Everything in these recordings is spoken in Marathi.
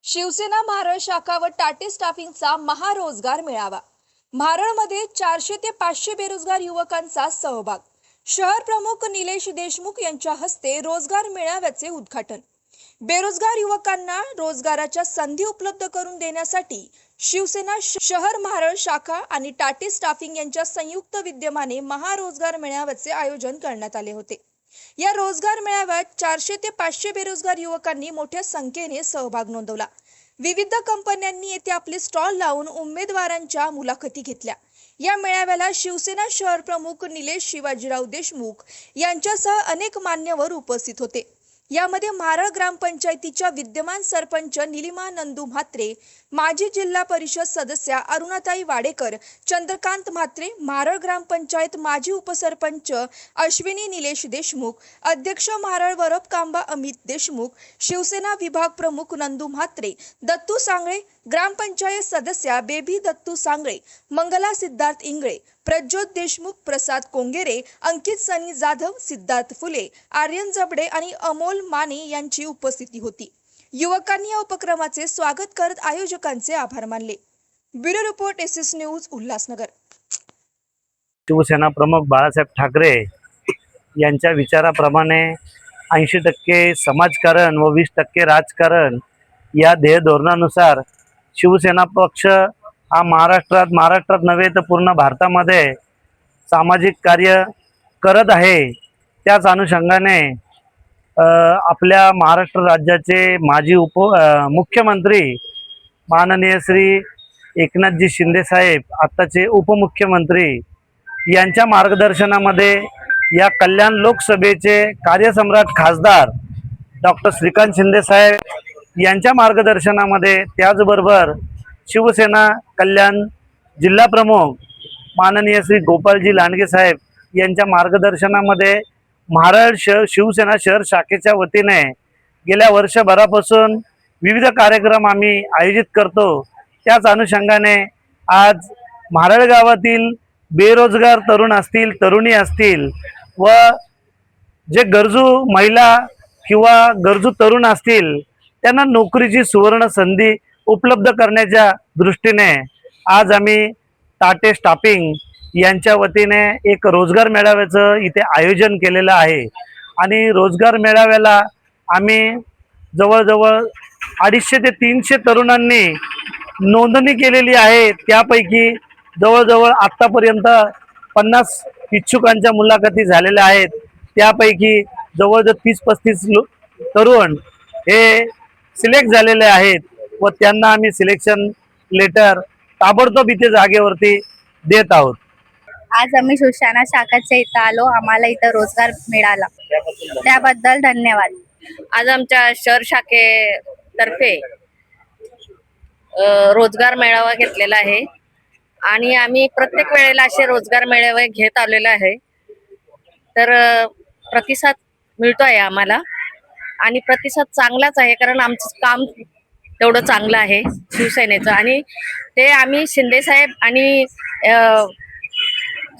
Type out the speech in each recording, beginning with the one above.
शिवसेना महाराष्ट्र शाखा व टाटे स्टाफिंगचा महारोजगार मेळावा। महाराष्ट्रामध्ये 400 ते 500 बेरोजगार युवकांचा सहभाग। शहर प्रमुख निलेश देशमुख यांच्या हस्ते रोजगार मेळाव्याचे उद्घाटन। बेरोजगार युवकांना रोजगाराच्या संधी उपलब्ध करून देण्यासाठी शिवसेना शहर महाराष्ट्र शाखा आणि टाटे स्टाफिंग यांच्या संयुक्त विद्यमाने महारोजगार मेळाव्याचे आयोजन करण्यात आले होते। या रोजगार मेळाव्यात 400 ते 500 बेरोजगार युवकांनी मोठ्या संख्येने सहभाग नोंदवला। विविध कंपन्यांनी येथे आपले स्टॉल लावून उमेदवारांच्या मुलाखती घेतल्या। या मेळाव्याला शिवसेना शहर प्रमुख निलेश शिवाजीराव देशमुख यांच्यासह अनेक मान्यवर उपस्थित होते। यामध्ये महाराळ ग्रामपंचायतीच्या विद्यमान सरपंच निलिमा नंदू म्हात्रे, माजी जिल्हा परिषद सदस्या अरुणाताई वाडेकर, चंद्रकांत म्हात्रे, महाराळ ग्रामपंचायत माजी उपसरपंच अश्विनी निलेश देशमुख, अध्यक्ष महाराळ वरपकांबा अमित देशमुख, शिवसेना विभाग प्रमुख नंदू म्हात्रे, दत्तू सांगळे, ग्रामपंचायत सदस्या बेबी दत्तू सांगळे, मंगला सिद्धार्थ इंगळे, प्रज्योत देशमुख, प्रसाद कोंगेरे, अंकित सनी जाधव, सिद्धार्थ फुले, आर्यन जबडे आणि अमोल माने यांची उपस्थिती होती। युवकांनी या उपक्रमाचे स्वागत करत आयोजकांचे आभार मानले। Bureau report SS news, Ulhasnagar. Shiv प्रमुख बाळासाहेब ठाकरे यांच्या विचाराप्रमाणे 80% समाजकारण व 20% राजकारण या ध्येय धोरणानुसार शिवसेना पक्ष हा महाराष्ट्रात नव्हे तर पूर्ण भारतामध्ये सामाजिक कार्य करत आहे। त्याच अनुषंगाने आपल्या महाराष्ट्र राज्याचे माजी मुख्यमंत्री माननीय श्री एकनाथजी शिंदे साहेब, आताचे उपमुख्यमंत्री, यांच्या मार्गदर्शनामध्ये या कल्याण लोकसभेचे कार्यसम्राट खासदार डॉक्टर श्रीकांत शिंदे साहेब यांच्या मार्गदर्शनामध्ये, त्याचबरोबर शिवसेना कल्याण जिल्हा प्रमुख माननीय श्री गोपालजी लांडगे साहेब यांच्या मार्गदर्शनामध्ये महाराळ शिवसेना शहर शाखेच्या वतीने गेल्या वर्षभरापासून विविध कार्यक्रम आम्ही आयोजित करतो। त्याच अनुषंगाने आज महाराळ गावातील बेरोजगार तरुण असतील, तरुणी असतील व जे गरजू महिला किंवा गरजू तरुण असतील त्यांना नोकरीची सुवर्ण संधी उपलब्ध करण्याच्या दृष्टीने आज आम्ही टाटे स्टाफिंग यांच्या वतीने एक रोजगार मेळाव्याचं इथे आयोजन केलेलं आहे। आणि रोजगार मेळाव्याला आम्ही जवळजवळ 250 ते 300 तरुणांनी नोंदणी केलेली आहे। त्यापैकी जवळजवळ आत्तापर्यंत 50 इच्छुकांच्या मुलाखती झालेल्या आहेत। त्यापैकी जवळजवळ 30-35 तरुण हे सिलेक्ट झालेले आहेत व त्यांना आम्ही सिलेक्शन लेटर ताबडतोब इथे जागेवरती देत आहोत। आज आम्ही शिवसेना शाखाच्या इथं आलो, आम्हाला इथं रोजगार मिळाला, त्याबद्दल धन्यवाद। आज आमच्या शहर शाखेतर्फे रोजगार मेळावा घेतलेला आहे आणि आम्ही प्रत्येक वेळेला असे रोजगार मेळावे घेत आलेलो आहे। तर प्रतिसाद मिळतोय आम्हाला आणि प्रतिसाद चांगलाच आहे, कारण आमचं काम तेवढं चांगलं आहे शिवसेनेचं। आणि ते आम्ही शिंदे साहेब आणि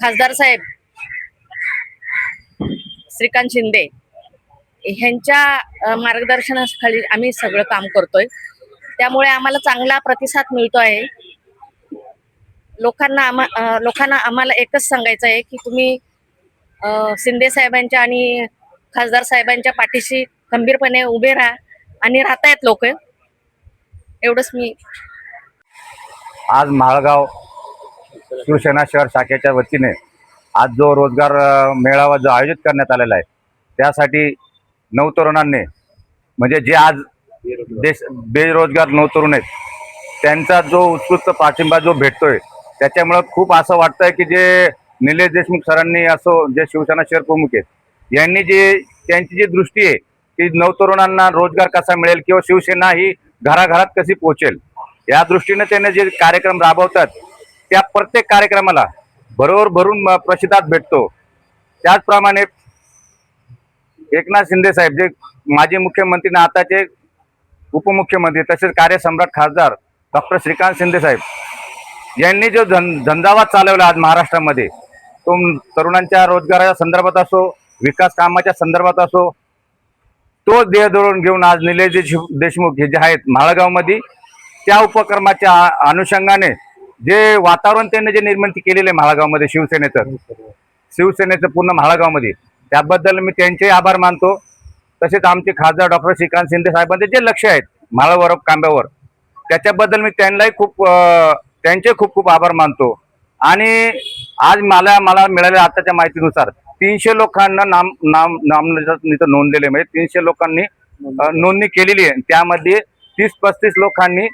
खासदार साहेब श्रीकांत शिंदे ह्यांच्या मार्गदर्शनाखाली आम्ही सगळं काम करतोय, त्यामुळे आम्हाला चांगला प्रतिसाद मिळतो आहे। लोकांना आम्हाला एकच सांगायचं आहे की तुम्ही शिंदे साहेबांच्या आणि खासदार साहेबांच्या पाठीशी खंबीरपणे उभे राहा आणि राहतायत लोक, एवढंच मी। आज माळगाव शिवसेना शहर शाखेच्या वतीने आज जो रोजगार मेळावा जो आयोजित करण्यात आलेला आहे, त्यासाठी नवतरुणांनी, म्हणजे जे आज बेरोजगार नवतरुण आहेत, त्यांचा जो उत्स्फूर्त पाठिंबा जो भेटतोय, त्याच्यामुळे खूप असं वाटतंय की जे निलेश देशमुख सरांनी असो, जे शिवसेना शहर प्रमुख आहेत, यांनी त्यांची जी दृष्टी आहे की नवतरुणांना रोजगार कसा मिळेल किंवा शिवसेना ही घराघरात कशी पोहोचेल, या दृष्टीने त्यांनी जे कार्यक्रम राबवतात, त्या प्रत्येक कार्यक्रमाला भरून प्रतिसाद भेटतो। त्याचप्रमाणे एकनाथ शिंदे साहेब, जे माजी मुख्यमंत्री आणि आताचे उपमुख्यमंत्री तसेच कार्यसम्राट खासदार डॉक्टर श्रीकांत शिंदे साहेब यांनी जो झंझावात चालवला आज महाराष्ट्रामध्ये, तो तरुणांच्या रोजगाराच्या संदर्भात असो, विकास कामाच्या संदर्भात असो, तो देह धरून घेऊन आज निलेश देशमुख हे जे आहेत म्हाळगावमध्ये त्या उपक्रमाच्या अनुषंगाने जे वातावरण त्यांनी जे निर्मिती केलेले म्हाळगावमध्ये शिवसेनेचं पूर्ण म्हाळगावमध्ये, त्याबद्दल मी त्यांचे आभार मानतो. तसेच आमचे खासदार डॉक्टर श्रीकांत शिंदे साहेबांचे जे लक्ष आहेत म्हाळावर कांब्यावर, त्याच्याबद्दल मी त्यांचे खूप खूप आभार मानतो. आणि आज मला मिळालेल्या आताच्या माहितीनुसार 300 लोकांना नामनिर्देशन नोंदलेले, म्हणजे 300 लोकांनी नोंदणी केलेली आहे. त्यामध्ये 30-35 लोकांनी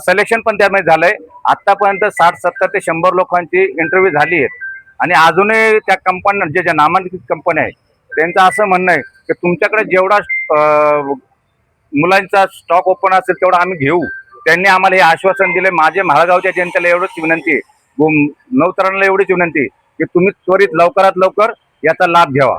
सिलेक्शन पण त्यामध्ये झालंय. आतापर्यंत 60-70 ते 100 लोकांची इंटरव्ह्यू झाली आहे. आणि अजूनही त्या कंपन्या ज्या नामांकित कंपन्या आहेत त्यांचं असं म्हणणं आहे की तुमच्याकडे जेवढा मुलांचा स्टॉक ओपन असेल तेवढा आम्ही घेऊ. त्यांनी आम्हाला हे आश्वासन दिले. माझे म्हाळगावच्या जनतेला एवढंच विनंती आहे, नवतरुणाला एवढीच विनंती की तुम्ही त्वरित लवकरात लवकर याचा लाभ घ्यावा.